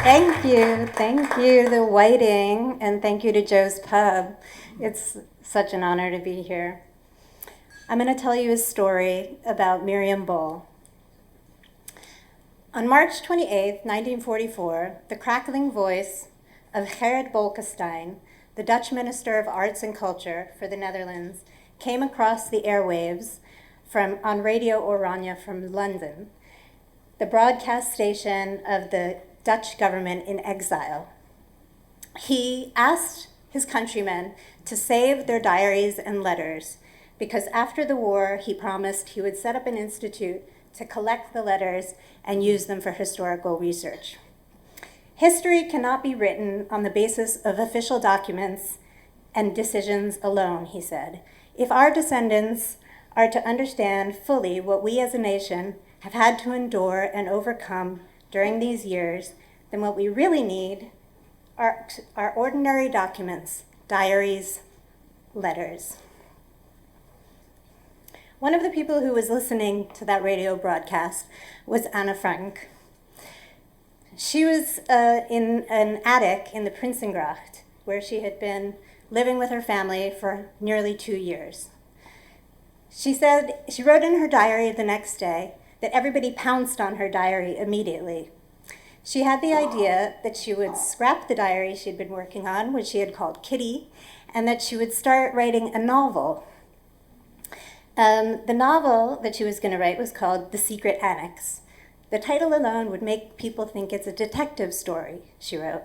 Thank you, the Whiting, and thank you to Joe's Pub. It's such an honor to be here. I'm going to tell you a story about Miriam Bohl. On March 28, 1944, the crackling voice of Gerrit Bolkestein, the Dutch Minister of Arts and Culture for the Netherlands, came across the airwaves on Radio Oranje from London, the broadcast station of the Dutch government in exile. He asked his countrymen to save their diaries and letters because after the war, he promised he would set up an institute to collect the letters and use them for historical research. History cannot be written on the basis of official documents and decisions alone, he said. If our descendants are to understand fully what we as a nation have had to endure and overcome during these years, then what we really need are ordinary documents, diaries, letters. One of the people who was listening to that radio broadcast was Anne Frank. She was in an attic in the Prinsengracht, where she had been living with her family for nearly 2 years. She wrote in her diary the next day that everybody pounced on her diary immediately. She had the idea that she would scrap the diary she'd been working on, which she had called Kitty, and that she would start writing a novel. The novel that she was going to write was called The Secret Annex. The title alone would make people think it's a detective story, she wrote.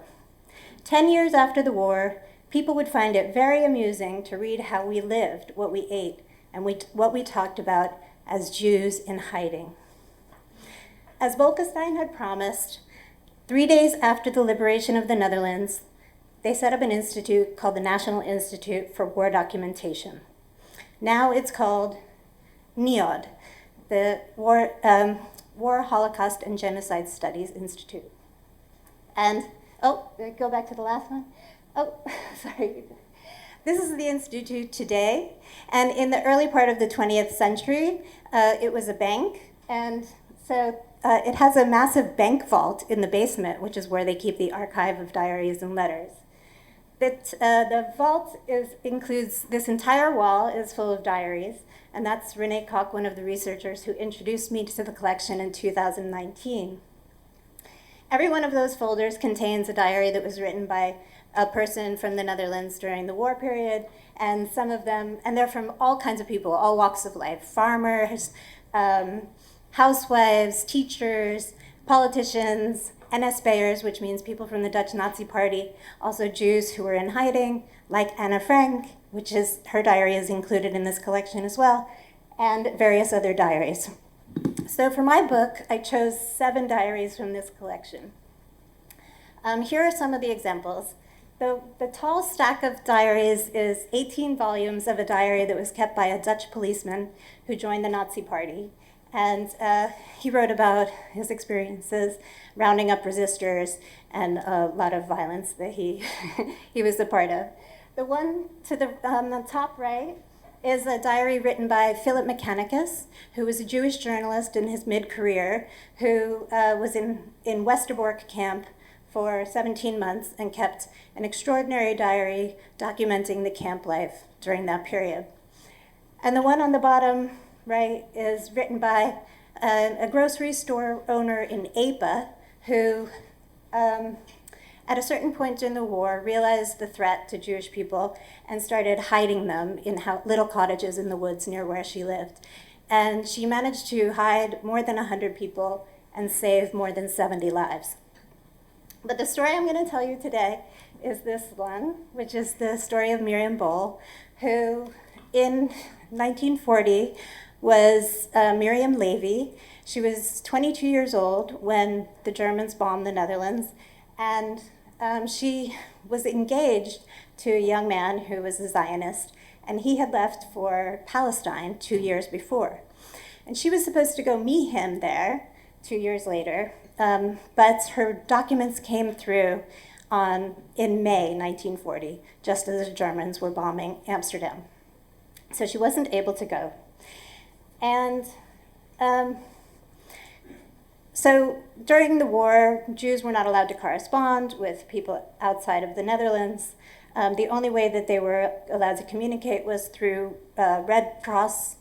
10 years after the war, people would find it very amusing to read how we lived, what we ate, and what we talked about as Jews in hiding. As Bolkestein had promised, 3 days after the liberation of the Netherlands, they set up an institute called the National Institute for War Documentation. Now it's called NIOD, the War, Holocaust, and Genocide Studies Institute. And, go back to the last one. Sorry. This is the institute today, and in the early part of the 20th century, it was a bank, and so it has a massive bank vault in the basement, which is where they keep the archive of diaries and letters. The vault includes this entire wall is full of diaries, and that's Renee Koch, one of the researchers who introduced me to the collection in 2019. Every one of those folders contains a diary that was written by a person from the Netherlands during the war period, and some of them, and they're from all kinds of people, all walks of life, farmers, housewives, teachers, politicians, NSB'ers, which means people from the Dutch Nazi Party, also Jews who were in hiding, like Anne Frank, which is, her diary is included in this collection as well, and various other diaries. So for my book, I chose 7 diaries from this collection. Here are some of the examples. The tall stack of diaries is 18 volumes of a diary that was kept by a Dutch policeman who joined the Nazi Party. And he wrote about his experiences rounding up resistors and a lot of violence that he was a part of. The one to the top right is a diary written by Philip Mechanicus, who was a Jewish journalist in his mid-career, who was in Westerbork camp for 17 months and kept an extraordinary diary documenting the camp life during that period. And the one on the bottom right is written by a grocery store owner in Ypres who, at a certain point in the war, realized the threat to Jewish people and started hiding them in little cottages in the woods near where she lived. And she managed to hide more than 100 people and save more than 70 lives. But the story I'm going to tell you today is this one, which is the story of Miriam Bohl, who in 1940 was Miriam Levy. She was 22 years old when the Germans bombed the Netherlands, and she was engaged to a young man who was a Zionist, and he had left for Palestine 2 years before. And she was supposed to go meet him there 2 years later, but her documents came through in May 1940, just as the Germans were bombing Amsterdam. So she wasn't able to go. And So during the war, Jews were not allowed to correspond with people outside of the Netherlands. The only way that they were allowed to communicate was through Red Cross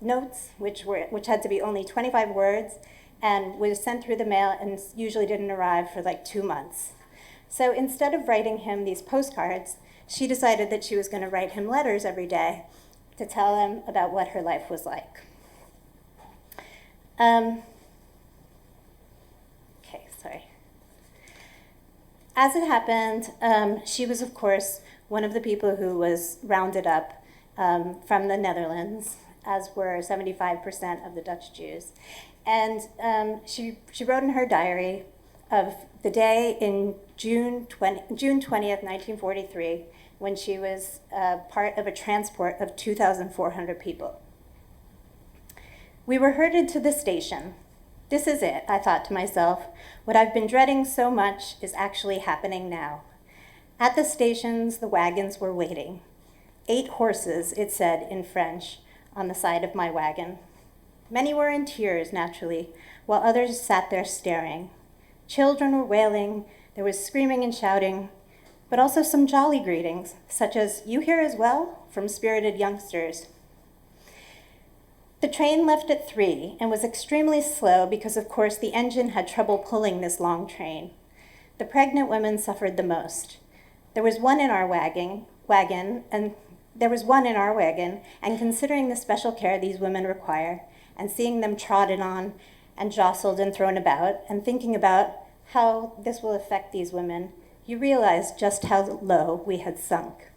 notes, which had to be only 25 words, and was sent through the mail and usually didn't arrive for like 2 months. So instead of writing him these postcards, she decided that she was going to write him letters every day to tell him about what her life was like. Sorry. As it happened, she was, of course, one of the people who was rounded up from the Netherlands, as were 75% of the Dutch Jews. And she wrote in her diary of the day in June 20th, 1943, when she was part of a transport of 2,400 people. We were herded to the station. This is it, I thought to myself. What I've been dreading so much is actually happening now. At the stations, the wagons were waiting. 8 horses, it said in French, on the side of my wagon. Many were in tears, naturally, while others sat there staring. Children were wailing, there was screaming and shouting, but also some jolly greetings, such as, "You here as well?" from spirited youngsters. The train left at 3 and was extremely slow because, of course, the engine had trouble pulling this long train. The pregnant women suffered the most. There was one in our wagon, and considering the special care these women require, and seeing them trodden on and jostled and thrown about, and thinking about how this will affect these women, you realize just how low we had sunk.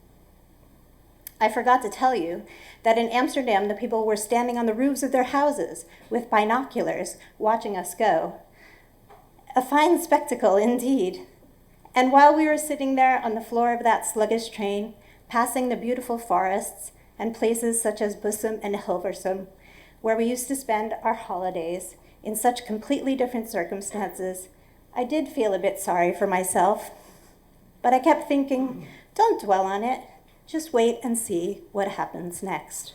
I forgot to tell you that in Amsterdam, the people were standing on the roofs of their houses with binoculars watching us go. A fine spectacle indeed. And while we were sitting there on the floor of that sluggish train, passing the beautiful forests and places such as Bussum and Hilversum, where we used to spend our holidays in such completely different circumstances, I did feel a bit sorry for myself. But I kept thinking, don't dwell on it. Just wait and see what happens next.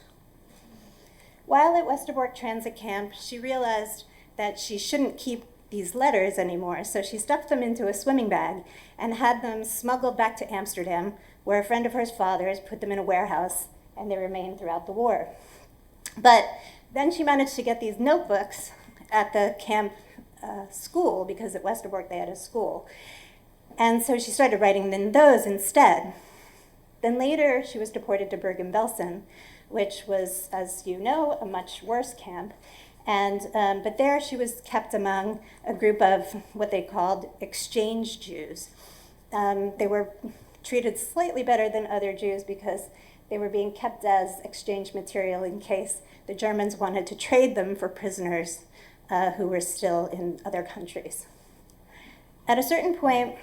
While at Westerbork Transit Camp, she realized that she shouldn't keep these letters anymore, so she stuffed them into a swimming bag and had them smuggled back to Amsterdam, where a friend of hers father's put them in a warehouse, and they remained throughout the war. But then she managed to get these notebooks at the camp school, because at Westerbork they had a school. And so she started writing in those instead. Then later, she was deported to Bergen-Belsen, which was, as you know, a much worse camp. But there she was kept among a group of what they called exchange Jews. They were treated slightly better than other Jews because they were being kept as exchange material in case the Germans wanted to trade them for prisoners who were still in other countries. At a certain point,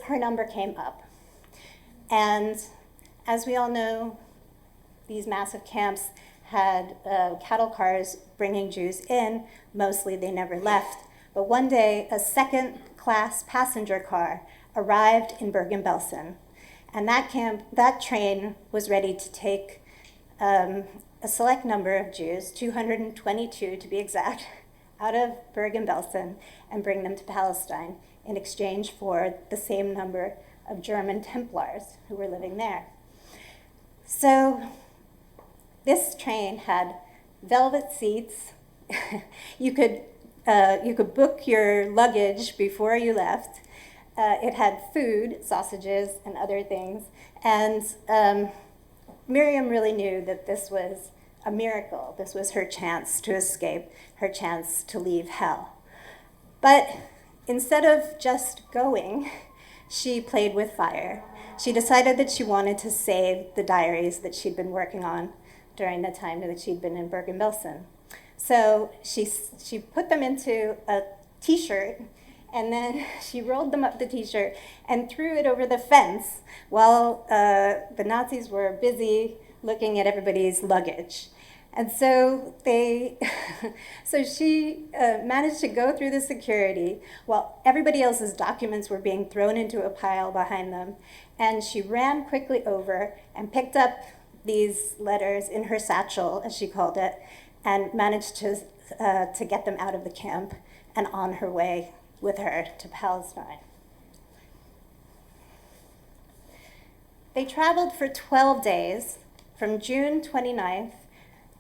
her number came up. And as we all know, these massive camps had cattle cars bringing Jews in. Mostly they never left. But one day, a second-class passenger car arrived in Bergen-Belsen. And that train was ready to take a select number of Jews, 222 to be exact, out of Bergen-Belsen and bring them to Palestine in exchange for the same number of German Templars who were living there. So this train had velvet seats. You could book your luggage before you left. It had food, sausages, and other things. And Miriam really knew that this was a miracle. This was her chance to escape, her chance to leave hell. But instead of just going, she played with fire. She decided that she wanted to save the diaries that she'd been working on during the time that she'd been in Bergen-Belsen. So she put them into a T-shirt, and then she rolled them up the T-shirt and threw it over the fence while the Nazis were busy looking at everybody's luggage. And so she managed to go through the security while everybody else's documents were being thrown into a pile behind them. And she ran quickly over and picked up these letters in her satchel, as she called it, and managed to get them out of the camp and on her way with her to Palestine. They traveled for 12 days from June 29th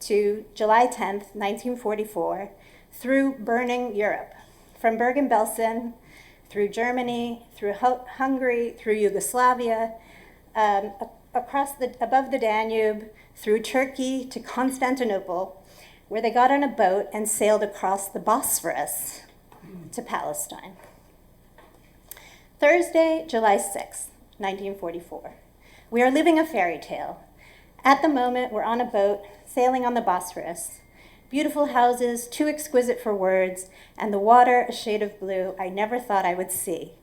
to July 10th, 1944, through burning Europe, from Bergen-Belsen, through Germany, through Hungary, through Yugoslavia, above the Danube, through Turkey to Constantinople, where they got on a boat and sailed across the Bosphorus to Palestine. Thursday, July 6th, 1944. We are living a fairy tale. At the moment, we're on a boat sailing on the Bosphorus. Beautiful houses, too exquisite for words, and the water a shade of blue I never thought I would see.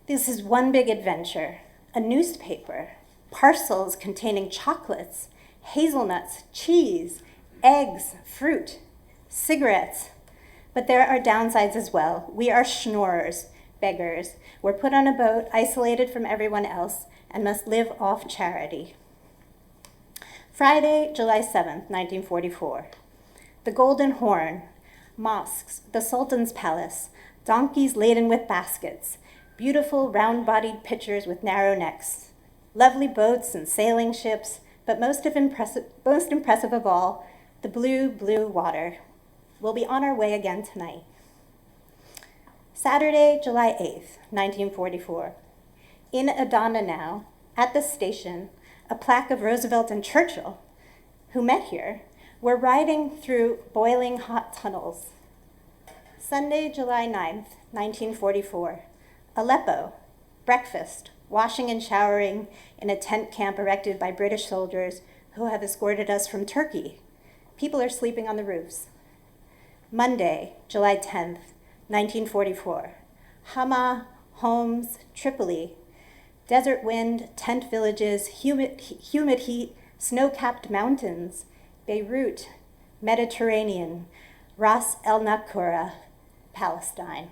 This is one big adventure. A newspaper, parcels containing chocolates, hazelnuts, cheese, eggs, fruit, cigarettes. But there are downsides as well. We are schnorrers, beggars. We're put on a boat, isolated from everyone else, and must live off charity. Friday, July 7th, 1944. The Golden Horn, mosques, the Sultan's Palace, donkeys laden with baskets, beautiful round-bodied pitchers with narrow necks, lovely boats and sailing ships, but most impressive of all, the blue, blue water. We'll be on our way again tonight. Saturday, July 8th, 1944. In Adana now, at the station, a plaque of Roosevelt and Churchill, who met here, were riding through boiling hot tunnels. Sunday, July 9th, 1944. Aleppo, breakfast, washing and showering in a tent camp erected by British soldiers who have escorted us from Turkey. People are sleeping on the roofs. Monday, July 10th, 1944. Hama, Homs, Tripoli. Desert wind, tent villages, humid heat, snow-capped mountains. Beirut, Mediterranean. Ras El Nakura, Palestine.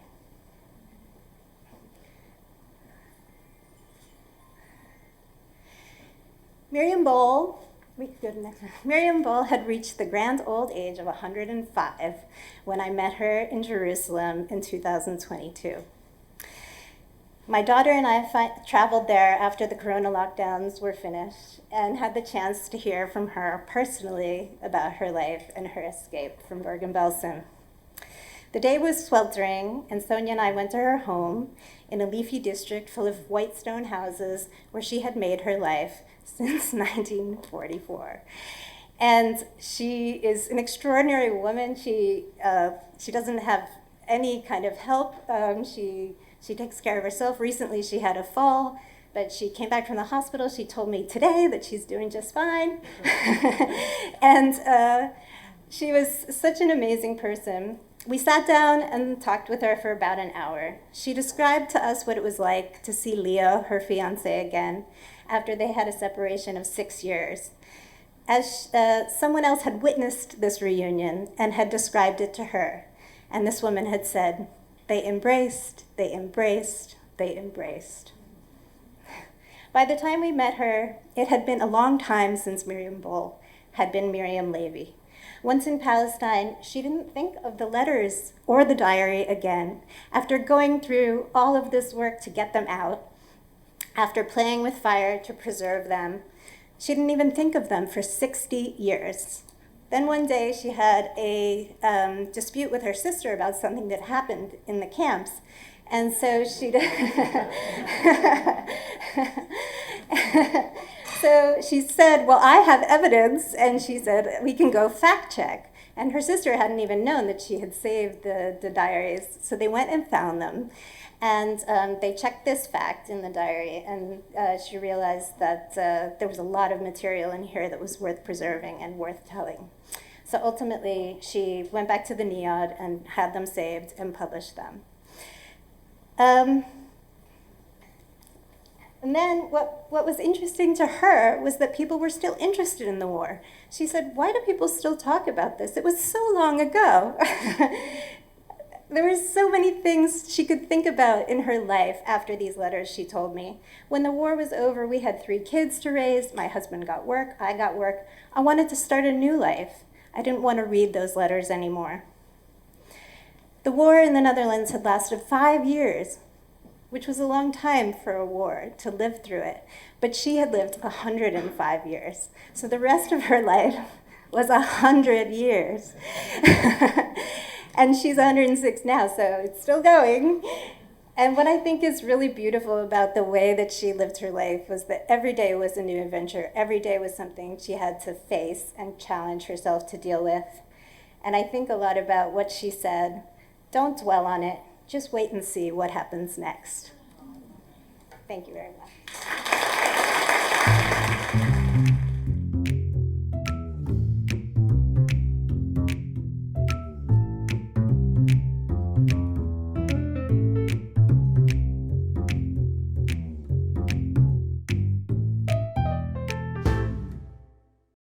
Miriam Bohl had reached the grand old age of 105 when I met her in Jerusalem in 2022. My daughter and I traveled there after the corona lockdowns were finished and had the chance to hear from her personally about her life and her escape from Bergen-Belsen. The day was sweltering, and Sonia and I went to her home in a leafy district full of white stone houses where she had made her life since 1944. And she is an extraordinary woman. She doesn't have any kind of help. She takes care of herself. Recently, she had a fall, but she came back from the hospital. She told me today that she's doing just fine. And she was such an amazing person. We sat down and talked with her for about an hour. She described to us what it was like to see Leo, her fiancé, again, after they had a separation of 6 years. As someone else had witnessed this reunion and had described it to her, and this woman had said, they embraced, they embraced, they embraced. By the time we met her, it had been a long time since Miriam Bohl had been Miriam Levy. Once in Palestine, she didn't think of the letters or the diary again. After going through all of this work to get them out, after playing with fire to preserve them, she didn't even think of them for 60 years. Then one day she had a dispute with her sister about something that happened in the camps. And so so she said, well, I have evidence. And she said, we can go fact check. And her sister hadn't even known that she had saved the diaries. So they went and found them. And they checked this fact in the diary, and she realized that there was a lot of material in here that was worth preserving and worth telling. So ultimately, she went back to the NIOD and had them saved and published them. And then what was interesting to her was that people were still interested in the war. She said, why do people still talk about this? It was so long ago. There were so many things she could think about in her life after these letters, she told me. When the war was over, we had 3 kids to raise. My husband got work. I got work. I wanted to start a new life. I didn't want to read those letters anymore. The war in the Netherlands had lasted 5 years, which was a long time for a war to live through it. But she had lived 105 years. So the rest of her life was 100 years. And she's 106 now, so it's still going. And what I think is really beautiful about the way that she lived her life was that every day was a new adventure. Every day was something she had to face and challenge herself to deal with. And I think a lot about what she said. Don't dwell on it. Just wait and see what happens next. Thank you very much.